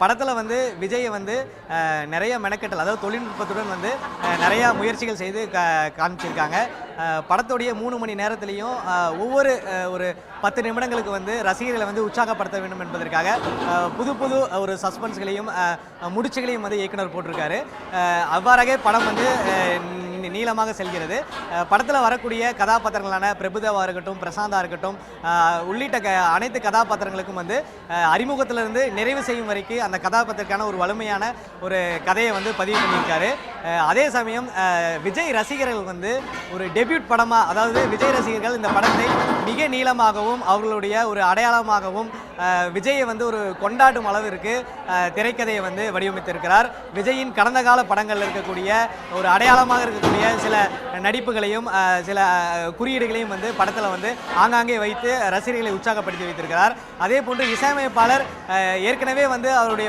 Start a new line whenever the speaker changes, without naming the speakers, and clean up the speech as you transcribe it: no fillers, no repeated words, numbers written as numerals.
படத்தில் வந்து விஜயை வந்து நிறைய மெனக்கெட்டல், அதாவது தொழில்நுட்பத்துடன் வந்து நிறையா முயற்சிகள் செய்து காமிச்சிருக்காங்க. படத்துடைய 3 மணி நேரத்துலையும் ஒவ்வொரு ஒரு 10 நிமிடங்களுக்கு வந்து ரசிகர்களை வந்து உற்சாகப்படுத்த வேண்டும் என்பதற்காக புது புது ஒரு சஸ்பென்ஸ்களையும் முடிச்சுகளையும் வந்து இயக்குனர் போட்டிருக்காரு. அவ்வாறாக படம் வந்து நீளமாக செல்கிறது. படத்தில் வரக்கூடிய கதாபாத்திரங்களான பிரபுதேவா இருக்கட்டும், பிரசாந்தா இருக்கட்டும், உள்ளிட்ட அனைத்து கதாபாத்திரங்களுக்கும் வந்து அறிமுகத்திலிருந்து நிறைவு செய்யும் வரைக்கும் அந்த கதாபாத்திரத்துக்கான ஒரு வலிமையான ஒரு கதையை வந்து பதிவு பண்ணியிருக்காரு. அதே சமயம் விஜய் ரசிகர்கள் வந்து ஒரு டெபியூட் படமாக, அதாவது விஜய் ரசிகர்கள் இந்த படத்தை மிக நீளமாகவும் அவர்களுடைய ஒரு அடையாளமாகவும் விஜயை வந்து ஒரு கொண்டாடும் அளவிற்கு திரைக்கதையை வந்து வடிவமைத்திருக்கிறார். விஜயின் கடந்த கால படங்களில் இருக்கக்கூடிய ஒரு அடையாளமாக இருக்கக்கூடிய சில நடிப்புகளையும் சில குறியீடுகளையும் வந்து படத்தில் வந்து ஆங்காங்கே வைத்து ரசிகர்களை உற்சாகப்படுத்தி வைத்திருக்கிறார். அதே போன்று இசையமைப்பாளர் ஏற்கனவே வந்து அவருடைய